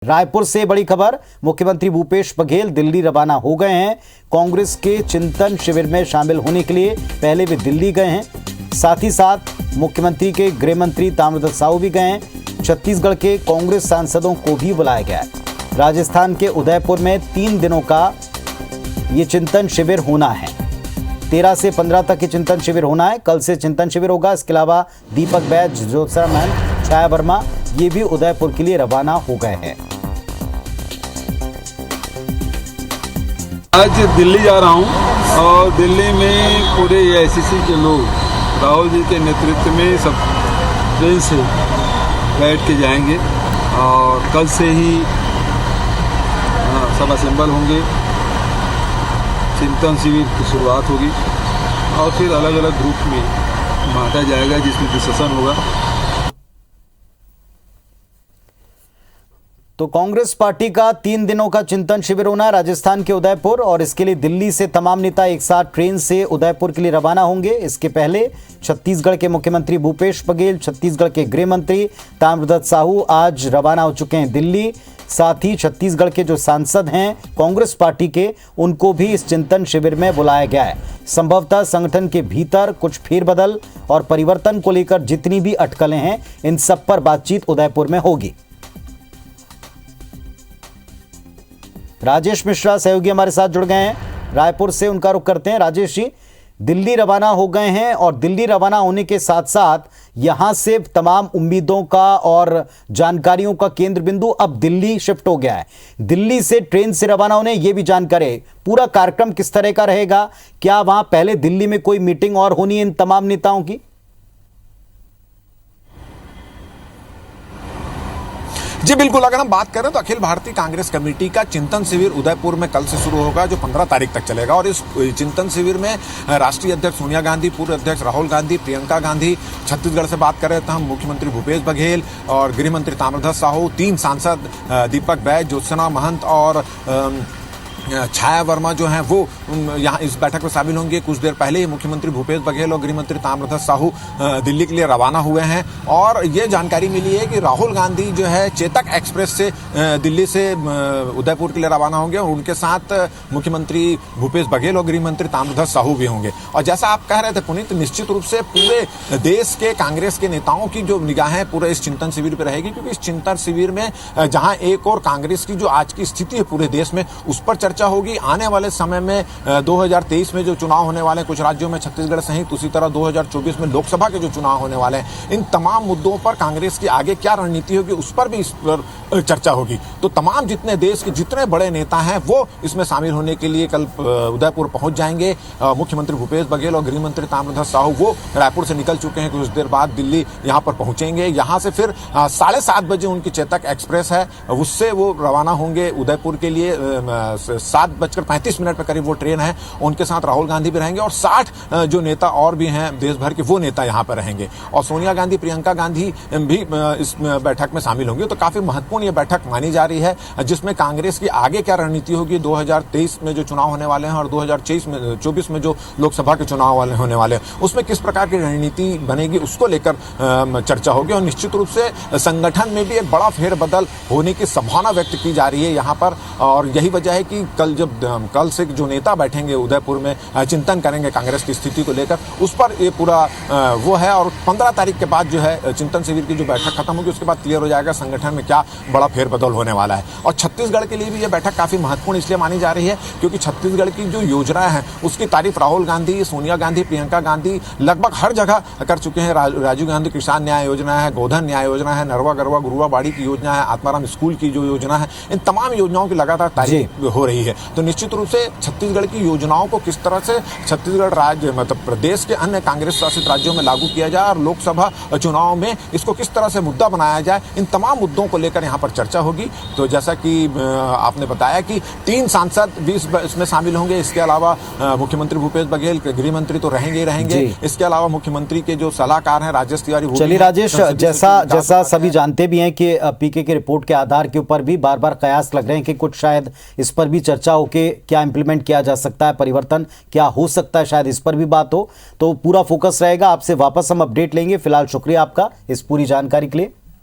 रायपुर से बड़ी खबर। मुख्यमंत्री भूपेश बघेल दिल्ली रवाना हो गए हैं। कांग्रेस के चिंतन शिविर में शामिल होने के लिए पहले वे दिल्ली गए हैं। साथ ही साथ मुख्यमंत्री के गृह मंत्री ताम्रध्वज साहू भी गए हैं। छत्तीसगढ़ के कांग्रेस सांसदों को भी बुलाया गया है। राजस्थान के उदयपुर में 3 दिनों का ये चिंतन शिविर होना है। 13 से 15 तक ये चिंतन शिविर होना है। कल से चिंतन शिविर होगा। इसके अलावा दीपक बैज, ज्योत्सना महंत, छाया वर्मा ये भी उदयपुर के लिए रवाना हो गए हैं। आज दिल्ली जा रहा हूं और दिल्ली में पूरे एआईसीसी के लोग राहुल जी के नेतृत्व में सब ट्रेन से बैठ के जाएंगे और कल से ही सब असेंबल होंगे। चिंतन शिविर की शुरुआत होगी और फिर अलग अलग ग्रुप में बांटा जाएगा जिसमें डिस्कशन होगा। तो कांग्रेस पार्टी का 3 दिनों का चिंतन शिविर होना है राजस्थान के उदयपुर, और इसके लिए दिल्ली से तमाम नेता एक साथ ट्रेन से उदयपुर के लिए रवाना होंगे। इसके पहले छत्तीसगढ़ के मुख्यमंत्री भूपेश बघेल, छत्तीसगढ़ के गृह मंत्री ताम्रध्वज साहू आज रवाना हो चुके हैं दिल्ली। साथ ही छत्तीसगढ़ के जो सांसद हैं कांग्रेस पार्टी के, उनको भी इस चिंतन शिविर में बुलाया गया है। संभवतः संगठन के भीतर कुछ फेरबदल और परिवर्तन को लेकर जितनी भी अटकलें हैं, इन सब पर बातचीत उदयपुर में होगी। राजेश मिश्रा सहयोगी हमारे साथ जुड़ गए हैं रायपुर से, उनका रुख करते हैं। राजेश जी, दिल्ली रवाना हो गए हैं और दिल्ली रवाना होने के साथ साथ यहां से तमाम उम्मीदों का और जानकारियों का केंद्र बिंदु अब दिल्ली शिफ्ट हो गया है। दिल्ली से ट्रेन से रवाना होने ये भी जानकारी, पूरा कार्यक्रम किस तरह का रहेगा? क्या वहां पहले दिल्ली में कोई मीटिंग और होनी है इन तमाम नेताओं की? जी बिल्कुल, अगर हम बात करें तो अखिल भारतीय कांग्रेस कमेटी का चिंतन शिविर उदयपुर में कल से शुरू होगा, जो 15 तारीख तक चलेगा। और इस चिंतन शिविर में राष्ट्रीय अध्यक्ष सोनिया गांधी, पूर्व अध्यक्ष राहुल गांधी, प्रियंका गांधी, छत्तीसगढ़ से बात करें तो हम मुख्यमंत्री भूपेश बघेल और गृह मंत्री ताम्रध्वज साहू, 3 सांसद दीपक बैज, ज्योत्सना महंत और छाया वर्मा जो हैं वो यहाँ इस बैठक में शामिल होंगे। कुछ देर पहले ही मुख्यमंत्री भूपेश बघेल और गृह मंत्री ताम्रध्वज साहू दिल्ली के लिए रवाना हुए हैं। और ये जानकारी मिली है कि राहुल गांधी जो है चेतक एक्सप्रेस से दिल्ली से उदयपुर के लिए रवाना होंगे और उनके साथ मुख्यमंत्री भूपेश बघेल और गृह मंत्री ताम्रध्वज साहू भी होंगे। और जैसा आप कह रहे थे पुनीत, निश्चित रूप से पूरे देश के कांग्रेस के नेताओं की जो निगाहें पूरे इस चिंतन शिविर पर रहेगी, क्योंकि इस चिंतन शिविर में जहां एक और कांग्रेस की जो आज की स्थिति है पूरे देश में, उस पर चर्चा होगी। आने वाले समय में 2023 में जो चुनाव होने वाले हैं कुछ राज्यों में, छत्तीसगढ़ सहित, उसी तरह 2024 में लोकसभा के जो चुनाव होने वाले हैं, इन तमाम मुद्दों पर कांग्रेस की आगे क्या रणनीति होगी उस पर भी इस पर चर्चा होगी। तो तमाम जितने देश के जितने बड़े नेता हैं वो इसमें शामिल होने के लिए कल उदयपुर पहुंच जाएंगे। मुख्यमंत्री भूपेश बघेल और गृह मंत्री ताम्रध्वज साहू वो रायपुर से निकल चुके हैं, कुछ देर बाद दिल्ली यहाँ पर पहुंचेंगे। यहाँ से फिर 7:30 बजे उनकी चेतक एक्सप्रेस है, उससे वो रवाना होंगे उदयपुर के लिए। 7:35 पर करीब वो ट्रेन है। उनके साथ राहुल गांधी भी रहेंगे और 60 जो नेता और भी हैं देश भर के, वो नेता यहाँ पर रहेंगे। और सोनिया गांधी, प्रियंका गांधी भी इस बैठक में शामिल होंगे। तो काफी महत्वपूर्ण ये बैठक मानी जा रही है, जिसमें कांग्रेस की आगे क्या रणनीति होगी 2023 में जो चुनाव होने वाले हैं और 2024 में जो लोकसभा के चुनाव वाले होने वाले हैं, उसमें किस प्रकार की रणनीति बनेगी उसको लेकर चर्चा होगी। और निश्चित रूप से संगठन में भी एक बड़ा फेरबदल होने की संभावना व्यक्त की जा रही है यहाँ पर। और यही वजह है कि कल से जो नेता बैठेंगे उदयपुर में, चिंतन करेंगे कांग्रेस की स्थिति को लेकर, उस पर ये पूरा वो है। और 15 तारीख के बाद जो है चिंतन शिविर की जो बैठक खत्म होगी, उसके बाद क्लियर हो जाएगा संगठन में क्या बड़ा फेरबदल होने वाला है। और छत्तीसगढ़ के लिए भी ये बैठक काफी महत्वपूर्ण इसलिए मानी जा रही है क्योंकि छत्तीसगढ़ की जो योजनाएं हैं उसकी तारीफ राहुल गांधी, सोनिया गांधी, प्रियंका गांधी लगभग हर जगह कर चुके हैं। राजीव गांधी किसान न्याय योजना है, गोधन न्याय योजना है, नरवा गरवा गुरुआ बाड़ी की योजना है, आत्माराम स्कूल की जो योजना है, इन तमाम योजनाओं की लगातार तारीफ हो रही है। तो निश्चित रूप से छत्तीसगढ़ की योजनाओं को किस तरह से छत्तीसगढ़ राज्य मतलब प्रदेश के अन्य कांग्रेस शासित राज्यों में लागू किया जाए और लोकसभा चुनाव में इसको किस तरह से मुद्दा बनाया जाए, इन तमाम मुद्दों को लेकर यहाँ पर चर्चा होगी। तो जैसा कि आपने बताया कि 3 सांसद भी इसमें शामिल होंगे। इसके अलावा मुख्यमंत्री भूपेश बघेल, गृह मंत्री तो रहेंगे ही रहेंगे। इसके अलावा मुख्यमंत्री के जो सलाहकार हैं राजेश तिवारी। चलिए राजेश, जैसा सभी जानते भी हैं कि पीके की रिपोर्ट के आधार के ऊपर भी बार बार कयास लग रहे हैं कि कुछ शायद इस पर भी चर्चा हो कि क्या इंप्लीमेंट किया जा सकता है, परिवर्तन क्या हो सकता है, शायद इस पर भी बात हो। तो पूरा फोकस रहेगा। आपसे वापस हम अपडेट लेंगे। फिलहाल शुक्रिया आपका इस पूरी जानकारी के लिए।